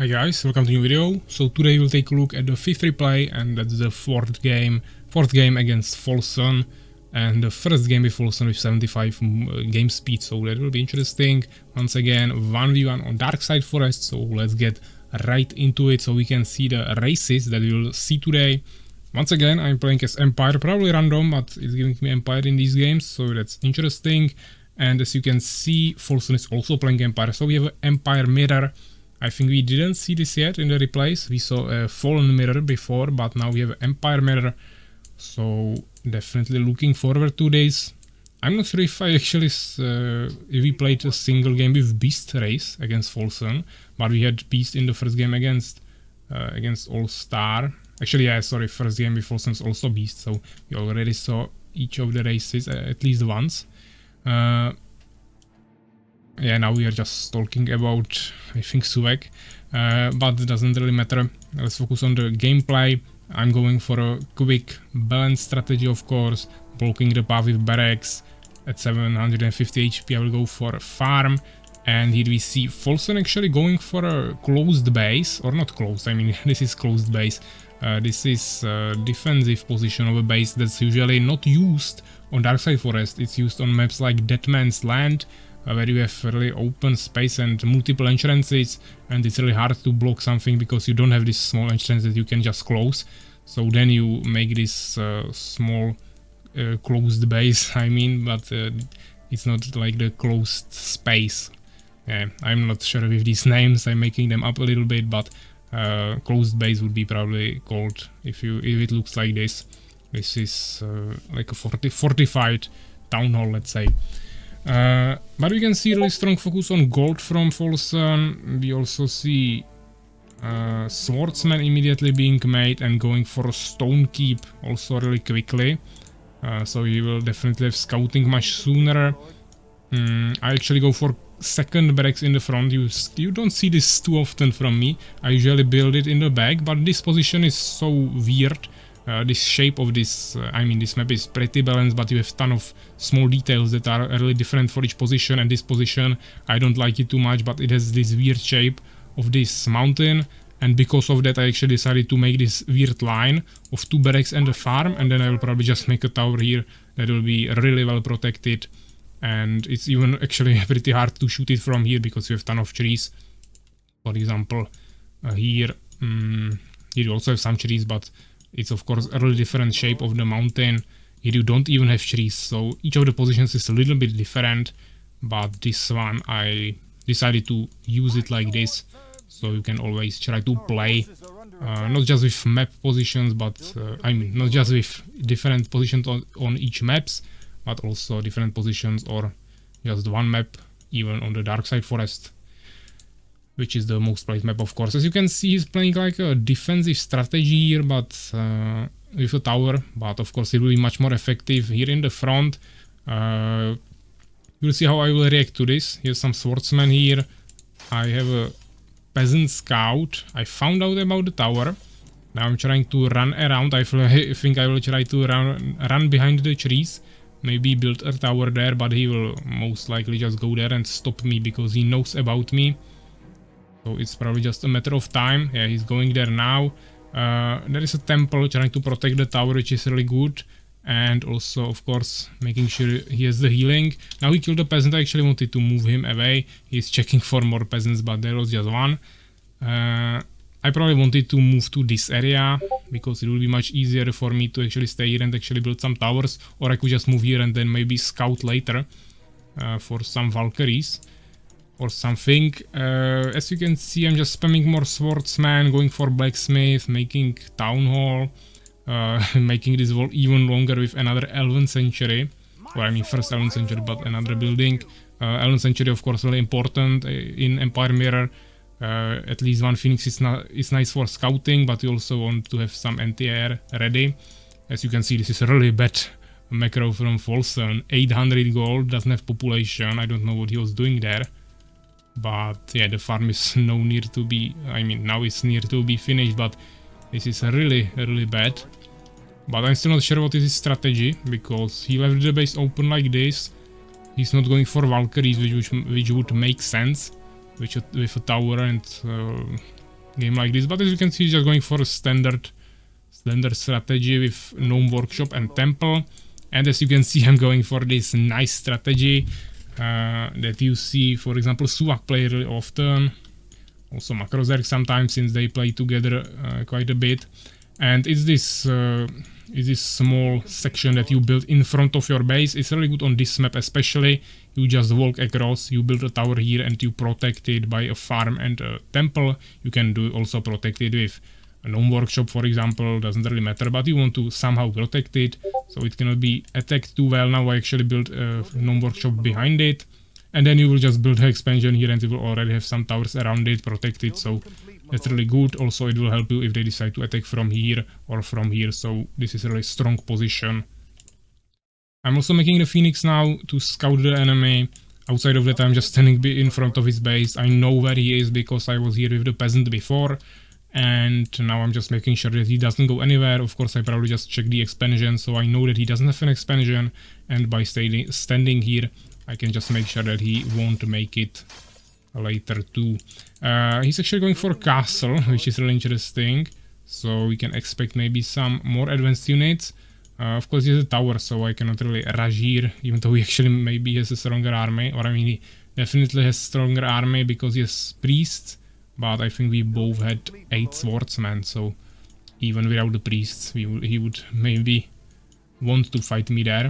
Hi guys, welcome to a new video. So today we'll take a look at the fifth replay, and that's the fourth game against Folsson, and the first game with Folsson with 75 game speed, so that will be interesting. Once again, 1v1 on Dark Side Forest, so let's get right into it so we can see the races that we will see today. Once again, I'm playing as Empire, probably random, but it's giving me Empire in these games, so that's interesting. And as you can see, Folsson is also playing Empire, so we have an Empire mirror. I think we didn't see this yet in the replays. We saw a Fallen mirror before, but now we have an Empire mirror. So definitely looking forward to this. I'm not sure if I actually if we played a single game with Beast race against Folsson, but we had Beast in the first game against All Star. Actually, yeah, sorry, first game with Folsson is also Beast, so we already saw each of the races at least once. Yeah, now we are just talking about, I think, Suvek, but it doesn't really matter. Let's focus on the gameplay. I'm going for a quick balance strategy, of course, blocking the path with barracks. At 750 HP I will go for a farm, and here we see Folsson actually going for a closed base, or not closed, I mean this is closed base. This is a defensive position of a base that's usually not used on Dark Side Forest. It's used on maps like Dead Man's Land, where you have really open space and multiple entrances, and it's really hard to block something because you don't have this small entrance that you can just close. So then you make this small closed base, I mean, but it's not like the closed space. I'm not sure with these names, I'm making them up a little bit, but closed base would be probably called if it looks like this. This is like a fortified town hall, let's say. But we can see really strong focus on gold from Folsson. We also see swordsman immediately being made and going for a stone keep also really quickly. So he will definitely have scouting much sooner. I actually go for second barracks in the front. You don't see this too often from me. I usually build it in the back, but this position is so weird. This shape of this, I mean, this map is pretty balanced, but you have a ton of small details that are really different for each position, and this position, I don't like it too much, but it has this weird shape of this mountain, and because of that I actually decided to make this weird line of two barracks and a farm, and then I will probably just make a tower here that will be really well protected, and it's even actually pretty hard to shoot it from here because you have a ton of trees. For example, here you also have some trees, but it's of course a really different shape of the mountain. Here you don't even have trees, so each of the positions is a little bit different, but this one I decided to use it like this, so you can always try to play not just with map positions, but I mean not just with different positions on each maps, but also different positions or just one map, even on the Dark Side Forest, which is the most played map, of course. As you can see, he's playing like a defensive strategy here, but with a tower, but of course it will be much more effective here in the front. You'll see how I will react to this. Here's some swordsmen here. I have a peasant scout. I found out about the tower. Now I'm trying to run around. I think I will try to run behind the trees. Maybe build a tower there, but he will most likely just go there and stop me because he knows about me. So it's probably just a matter of time. Yeah, he's going there now. There is a temple trying to protect the tower, which is really good. And also, of course, making sure he has the healing. Now he killed the peasant. I actually wanted to move him away. He's checking for more peasants, but there was just one. I probably wanted to move to this area because it will be much easier for me to actually stay here and actually build some towers. Or I could just move here and then maybe scout later for some Valkyries or something. As you can see, I'm just spamming more swordsman, going for blacksmith, making town hall, making this wall even longer with another 11th century, or I mean first 11th century, but another building. 11th century, of course, really important in Empire Mirror. At least one phoenix is nice for scouting, but you also want to have some anti-air ready. As you can see, this is a really bad macro from Folsson. 800 gold, doesn't have population. I don't know what he was doing there. But yeah, the farm is now near to be, I mean now it's near to be finished, but this is really bad. But I'm still not sure what is his strategy, because he left the base open like this. He's not going for Valkyries, which would make sense with a tower and game like this. But as you can see, he's just going for a standard strategy with Gnome Workshop and Temple. And as you can see, I'm going for this nice strategy that you see, for example, Suvak play really often. Also Makrozerg sometimes, since they play together quite a bit. And it's this small section that you build in front of your base. It's really good on this map especially. You just walk across, you build a tower here and you protect it by a farm and a temple. You can do also protect it with a Gnome Workshop, for example, doesn't really matter, but you want to somehow protect it, so it cannot be attacked too well. Now I actually built a Gnome Workshop behind it, and then you will just build an expansion here and you will already have some towers around it, protected, so that's really good. Also it will help you if they decide to attack from here or from here, so this is a really strong position. I'm also making the Phoenix now to scout the enemy. Outside of that, I'm just standing in front of his base. I know where he is because I was here with the peasant before. And now I'm just making sure that he doesn't go anywhere. Of course, I probably just check the expansion, so I know that he doesn't have an expansion. And by standing here, I can just make sure that he won't make it later too. He's actually going for a castle, which is really interesting. So we can expect maybe some more advanced units. Of course, he has a tower, so I cannot really rush here, even though he actually maybe has a stronger army. Or I mean, he definitely has stronger army because he has priests. But I think we both had 8 swordsmen, so even without the priests, he would maybe want to fight me there.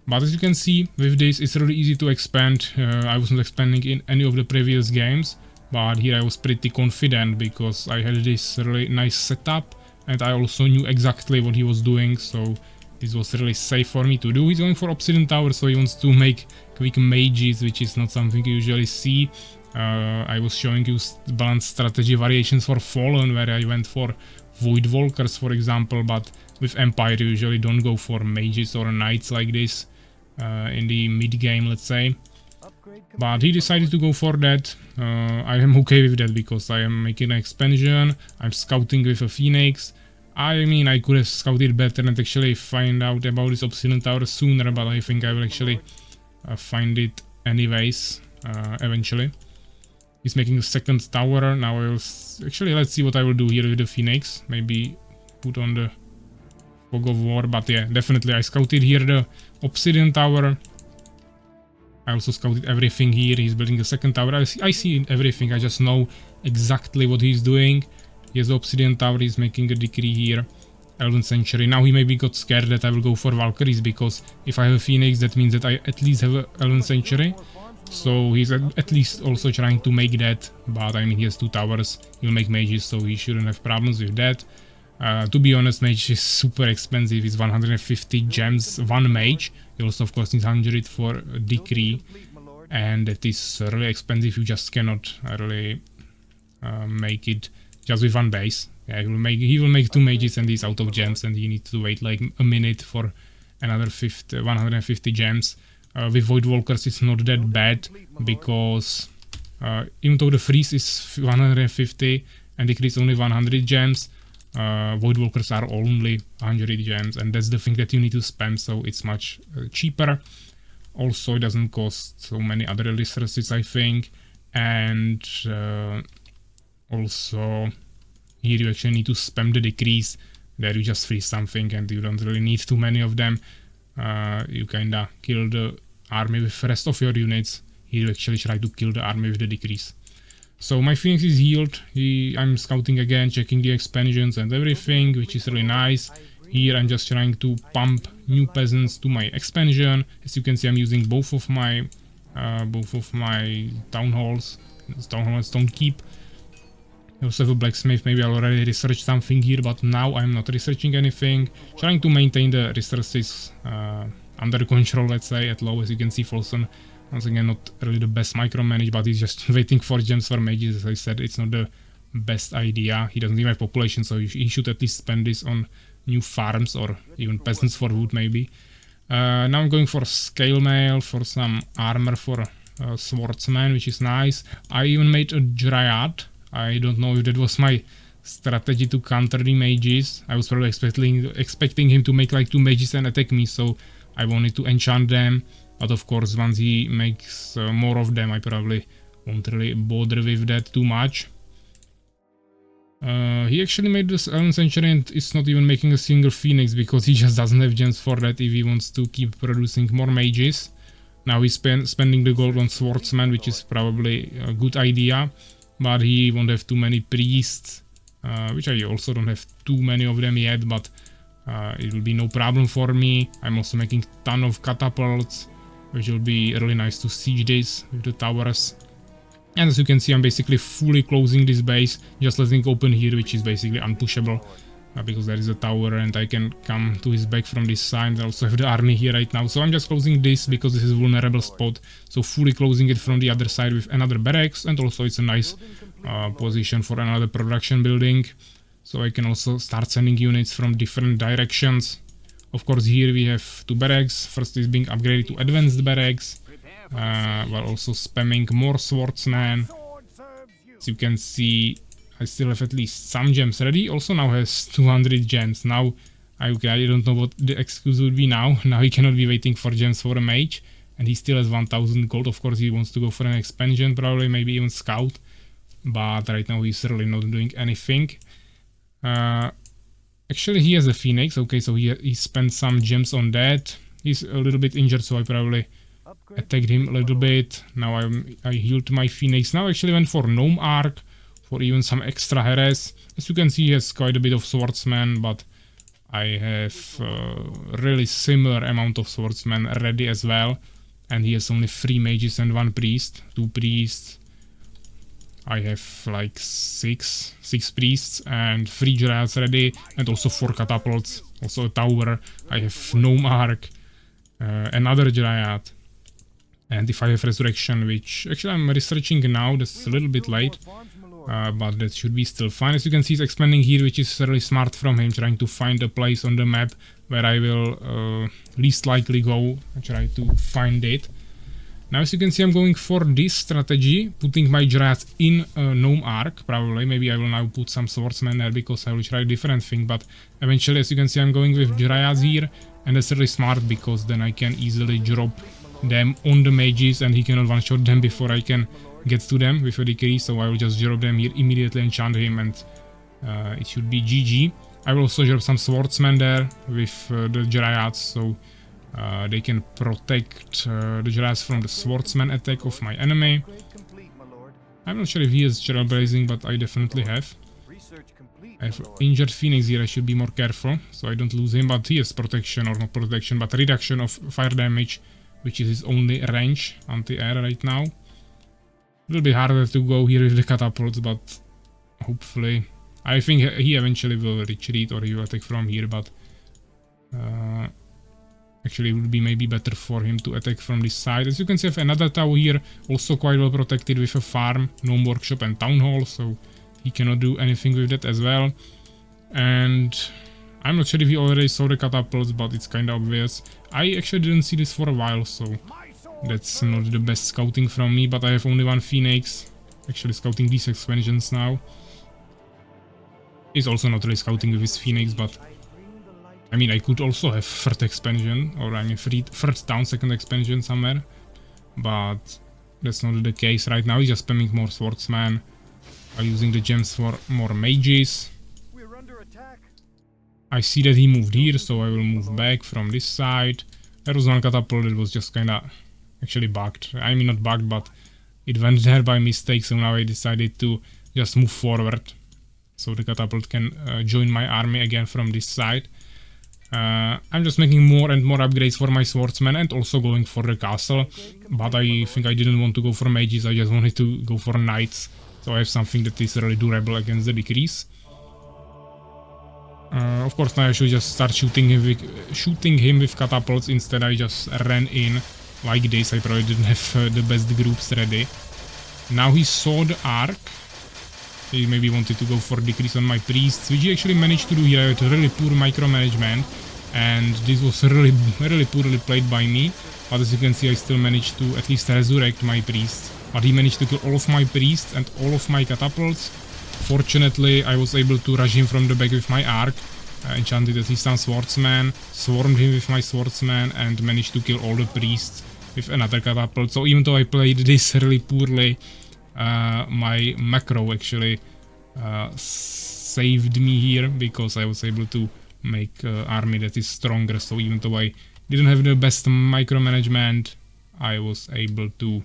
But as you can see, with this, it's really easy to expand. I was not expanding in any of the previous games, but here I was pretty confident because I had this really nice setup, and I also knew exactly what he was doing, so this was really safe for me to do. He's going for Obsidian Tower, so he wants to make quick mages, which is not something you usually see. I was showing you balanced strategy variations for Fallen, where I went for Void Walkers, for example, but with Empire you usually don't go for mages or knights like this in the mid-game, let's say. But he decided to go for that. I am okay with that because I am making an expansion, I'm scouting with a Phoenix. I mean, I could have scouted better and actually find out about this Obsidian Tower sooner, but I think I will actually find it anyways, eventually. He's making a second tower. Now I will actually, let's see what I will do here with the Phoenix. Maybe put on the Fog of War, but yeah, definitely I scouted here the Obsidian Tower. I also scouted everything here. He's building a second tower. I see everything. I just know exactly what he's doing. He has the Obsidian Tower. He's making a decree here. 11th century. Now he maybe got scared that I will go for Valkyries, because if I have a Phoenix, that means that I at least have a 11th century. So he's at least also trying to make that, but I mean, he has 2 towers, he'll make mages, so he shouldn't have problems with that. To be honest, mage is super expensive, it's 150 gems, 1 mage. He also of course needs 100 for a decree, and that is really expensive. You just cannot really make it just with 1 base. Yeah, he will make 2 mages and he's out of gems, and he needs to wait like a minute for another 150 gems. With Void Walkers it's not that bad, because even though the freeze is 150 and decrease only 100 gems, Void Walkers are only 100 gems, and that's the thing that you need to spam, so it's much cheaper. Also, it doesn't cost so many other resources, I think, and also here you actually need to spam the decrease. There you just freeze something and you don't really need too many of them. You kinda kill the army with the rest of your units. Here you actually try to kill the army with the decrease. So my Phoenix is healed. I'm scouting again, checking the expansions and everything, which is really nice. Here I'm just trying to pump new peasants to my expansion. As you can see, I'm using both of my town halls, Town Hall and Stone Keep. I also have a blacksmith. Maybe I'll already research something here, but now I'm not researching anything. Trying to maintain the resources under control, let's say, at low. As you can see, Folsson, once again, not really the best micromanage, but he's just waiting for gems for mages. As I said, it's not the best idea. He doesn't even have population, so he should at least spend this on new farms or even peasants for wood, maybe. Now I'm going for scale mail, for some armor for swordsman, which is nice. I even made a dryad. I don't know if that was my strategy to counter the mages. I was probably expecting him to make like 2 mages and attack me, so I wanted to enchant them. But of course, once he makes more of them, I probably won't really bother with that too much. He actually made this 11th century and is not even making a single phoenix because he just doesn't have gems for that if he wants to keep producing more mages. Now he's spending the gold on swordsman, which is probably a good idea, but he won't have too many priests, which I also don't have too many of them yet, but it will be no problem for me. I'm also making a ton of catapults, which will be really nice to siege this with the towers. And as you can see, I'm basically fully closing this base, just letting it open here, which is basically unpushable. Because there is a tower and I can come to his back from this side. I also have the army here right now. So I'm just closing this because this is a vulnerable spot. So fully closing it from the other side with another barracks. And also it's a nice position for another production building. So I can also start sending units from different directions. Of course here we have two barracks. First is being upgraded to advanced barracks. While also spamming more swordsmen. As you can see, I still have at least some gems ready. Also now has 200 gems. Now, I don't know what the excuse would be now. Now he cannot be waiting for gems for a mage. And he still has 1000 gold. Of course he wants to go for an expansion, probably maybe even scout. But right now he's really not doing anything. Actually he has a phoenix. Okay, so he spent some gems on that. He's a little bit injured, so I probably attacked him a little bit. Now I healed my phoenix. Now I actually went for gnome arc. For even some extra harass. As you can see, he has quite a bit of swordsmen, but I have really similar amount of swordsmen ready as well. And he has only 3 mages and 1 priest, 2 priests. I have like 6 priests and 3 dryads ready, and also 4 catapults, also a tower. I have gnome arc, another dryad. And if I have resurrection, which actually I'm researching now, that's a little bit late. But that should be still fine. As you can see, he's expanding here, which is really smart from him, trying to find a place on the map where I will least likely go and try to find it. Now, as you can see, I'm going for this strategy, putting my dryads in gnome arc, probably. Maybe I will now put some swordsmen there because I will try a different thing, but eventually, as you can see, I'm going with dryads here, and that's really smart because then I can easily drop them on the mages and he cannot one-shot them before I can get to them with a decrease, so I will just drop them here immediately, enchant him, and it should be GG. I will also drop some swordsmen there with the dryads, so they can protect the dryads from the swordsman attack of my enemy. I'm not sure if he has trailblazing, but I definitely have. I have injured phoenix here, I should be more careful, so I don't lose him, but he has protection, or not protection, but reduction of fire damage, which is his only range anti-air right now. A little bit harder to go here with the catapults, but hopefully... I think he eventually will retreat or he will attack from here, but... actually it would be maybe better for him to attack from this side. As you can see, I have another tower here, also quite well protected with a farm, gnome workshop and town hall, so he cannot do anything with that as well. And... I'm not sure if he already saw the catapults, but it's kinda obvious. I actually didn't see this for a while, so... That's not the best scouting from me, but I have only 1 phoenix. Actually scouting these expansions now. He's also not really scouting with his phoenix, but... I mean, I could also have 3rd expansion, or I mean 3rd town, 2nd expansion somewhere. But that's not the case right now. He's just spamming more swordsmen. I'm using the gems for more mages. I see that he moved here, so I will move back from this side. There was 1 catapult that was just kinda... actually bugged. I mean, not bugged, but it went there by mistake, so now I decided to just move forward. So the catapult can join my army again from this side. I'm just making more and more upgrades for my swordsmen and also going for the castle. But I think I didn't want to go for mages, I just wanted to go for knights. So I have something that is really durable against the decrease. Of course now I should just start shooting him with catapults. Instead I just ran in like this. I probably didn't have the best groups ready. Now he saw the arc. He maybe wanted to go for decrease on my priests, which he actually managed to do here with really poor micromanagement. And this was really poorly played by me. But as you can see, I still managed to at least resurrect my priests. But he managed to kill all of my priests and all of my catapults. Fortunately, I was able to rush him from the back with my arc. Enchanted at least some swordsman, swarmed him with my swordsman, and managed to kill all the priests with another catapult. So even though I played this really poorly, my macro actually saved me here, because I was able to make army that is stronger. So even though I didn't have the best micromanagement, I was able to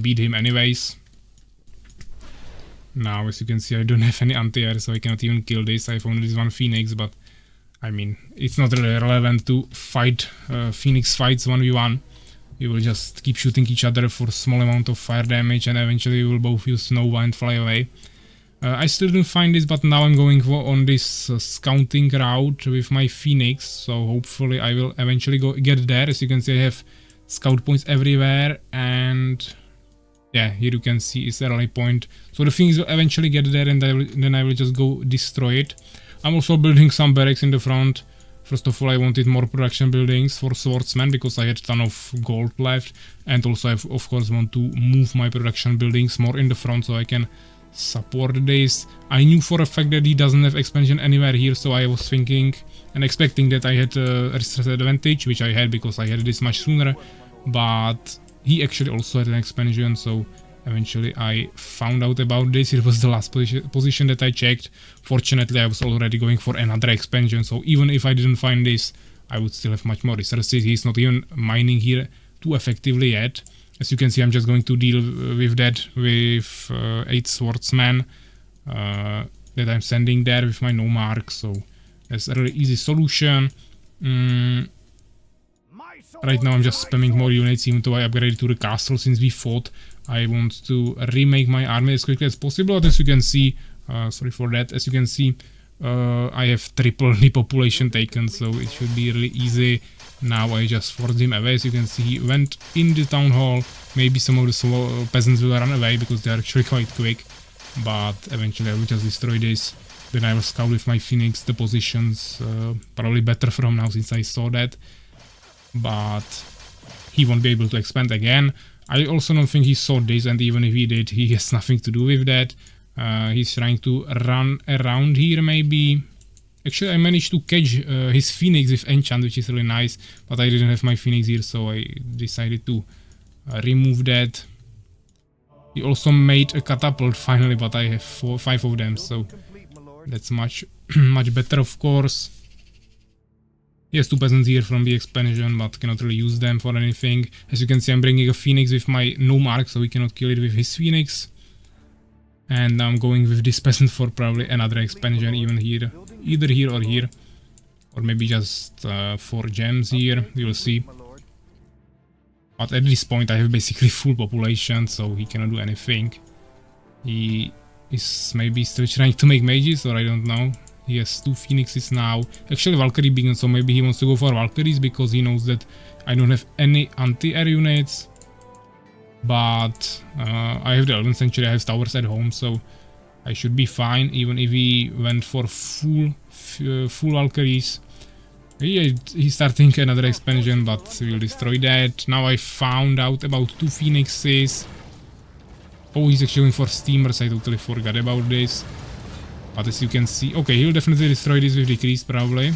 beat him anyways. Now, as you can see, I don't have any anti-air, so I cannot even kill this. I have only this one Phoenix, but I mean, it's not really relevant to fight Phoenix fights 1v1. We will just keep shooting each other for small amount of fire damage, and eventually we will both use Nova and fly away. I still didn't find this, but now I'm going on this scouting route with my Phoenix, so hopefully I will eventually get there. As you can see, I have scout points everywhere, and yeah, here you can see it's a rally point. So the Phoenix will eventually get there, and then I will just go destroy it. I'm also building some barracks in the front. First of all, I wanted more production buildings for swordsmen because I had a ton of gold left, and also I of course want to move my production buildings more in the front so I can support this. I knew for a fact that he doesn't have expansion anywhere here, so I was thinking and expecting that I had a stress advantage, which I had because I had this much sooner, but he actually also had an expansion, so eventually I found out about this. It was the last position that I checked. Fortunately, I was already going for another expansion, so even if I didn't find this, I would still have much more resources. He's not even mining here too effectively yet. As you can see, I'm just going to deal with that with 8 swordsmen that I'm sending there with my no mark, so that's a really easy solution. Right now I'm just spamming more units, even though I upgraded to the castle since we fought. I want to remake my army as quickly as possible, but as you can see, sorry for that, as you can see, I have triple the population taken, so it should be really easy. Now I just forced him away. As you can see, he went in the town hall. Maybe some of the peasants will run away because they are actually quite quick, but eventually I will just destroy this. Then I will scout with my Phoenix the positions, probably better from now since I saw that, but he won't be able to expand again. I also don't think he saw this, and even if he did, he has nothing to do with that. He's trying to run around here maybe. Actually, I managed to catch his Phoenix with enchant, which is really nice, but I didn't have my Phoenix here, so I decided to remove that. He also made a catapult finally, but I have 5 of them, so that's much better, of course. He has 2 peasants here from the expansion, but cannot really use them for anything. As you can see, I'm bringing a Phoenix with my no mark, so we cannot kill it with his Phoenix. And now I'm going with this peasant for probably another expansion, even here, either here, or maybe just 4 gems here, we will see. But at this point I have basically full population, so he cannot do anything. He is maybe still trying to make mages, or I don't know. He has 2 Phoenixes now. Actually Valkyrie beacon, so maybe he wants to go for Valkyries because he knows that I don't have any anti-air units. But I have the 11th century, I have towers at home, so I should be fine, even if he went for full Valkyries. He's starting another expansion, but we'll destroy that. Now I found out about 2 Phoenixes. Oh, he's actually going for steamers, I totally forgot about this. But as you can see, okay, he'll definitely destroy this with decrease probably.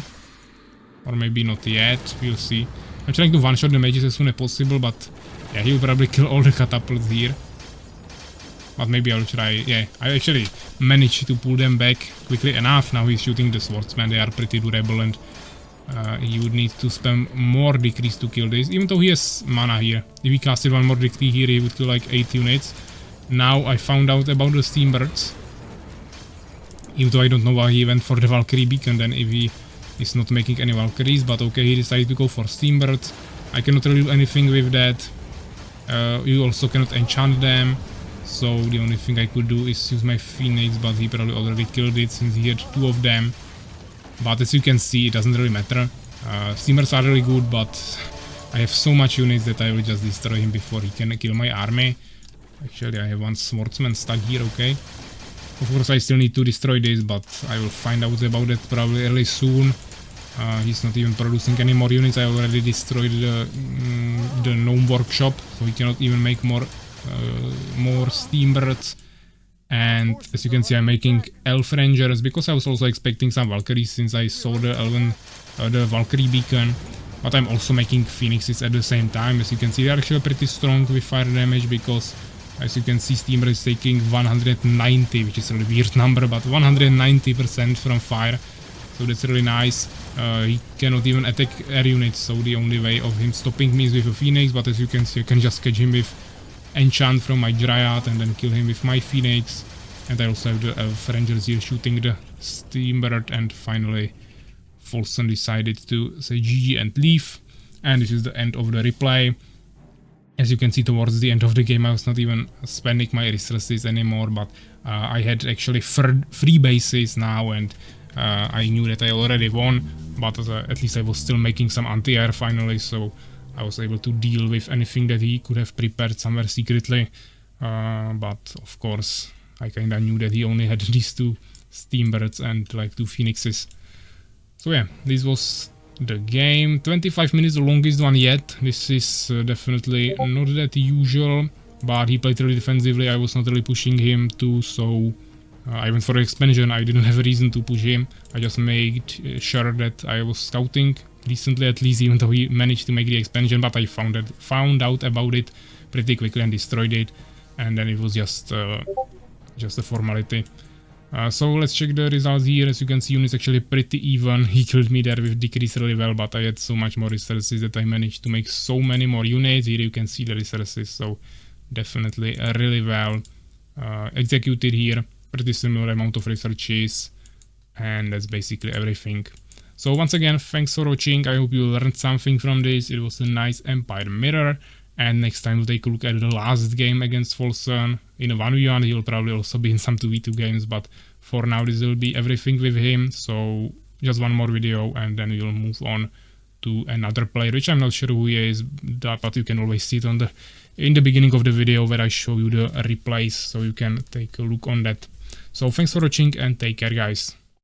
Or maybe not yet, we'll see. I'm trying to one-shot the mages as soon as possible, but yeah, he'll probably kill all the catapults here. But maybe I'll try, yeah, I actually managed to pull them back quickly enough. Now he's shooting the swordsmen, they are pretty durable, and he would need to spam more decrease to kill this, even though he has mana here. If he casted one more decree here, he would kill like 8 units. Now I found out about the steam birds. Even though I don't know why he went for the Valkyrie beacon then if he is not making any Valkyries, but okay, he decided to go for steam birds. I cannot really do anything with that. You also cannot enchant them, so the only thing I could do is use my Phoenix, but he probably already killed it since he had 2 of them. But as you can see, it doesn't really matter. Steamers are really good, but I have so much units that I will just destroy him before he can kill my army. Actually, I have 1 swordsman stuck here, okay. Of course, I still need to destroy this, but I will find out about that probably really soon. He's not even producing any more units. I already destroyed the gnome workshop, so he cannot even make more steam birds. And as you can see, I'm making elf rangers because I was also expecting some Valkyries since I saw the Valkyrie beacon. But I'm also making phoenixes at the same time. As you can see, they're actually pretty strong with fire damage because As you can see, Steamer is taking 190, which is a really weird number, but 190% from fire. So that's really nice. He cannot even attack air units, so the only way of him stopping me is with a Phoenix, but as you can see, I can just catch him with enchant from my Dryad and then kill him with my Phoenix. And I also have the Rangers here shooting the Steambird, and finally Folsson decided to say GG and leave. And this is the end of the replay. As you can see, towards the end of the game I was not even spending my resources anymore, but I had actually 3 bases now, and I knew that I already won, but at least I was still making some anti-air finally, so I was able to deal with anything that he could have prepared somewhere secretly. But of course I kinda knew that he only had these 2 Steambirds and like 2 Phoenixes. So yeah, this was the game. 25 minutes, the longest one yet. This is definitely not that usual, but he played really defensively. I was not really pushing him too, so I went for the expansion. I didn't have a reason to push him. I just made sure that I was scouting decently at least, even though he managed to make the expansion, but I found out about it pretty quickly and destroyed it, and then it was just a formality. So let's check the results here. As you can see, units actually pretty even. He killed me there with decrease really well, but I had so much more resources that I managed to make so many more units. Here you can see the resources, so definitely really well executed here. Pretty similar amount of researches, and that's basically everything. So once again, thanks for watching. I hope you learned something from this. It was a nice Empire mirror. And next time we'll take a look at the last game against Folsson. In a 1v1, he'll probably also be in some 2v2 games, but for now this will be everything with him. So just one more video and then we'll move on to another player, which I'm not sure who he is, but you can always see it on in the beginning of the video where I show you the replays, so you can take a look on that. So thanks for watching and take care, guys.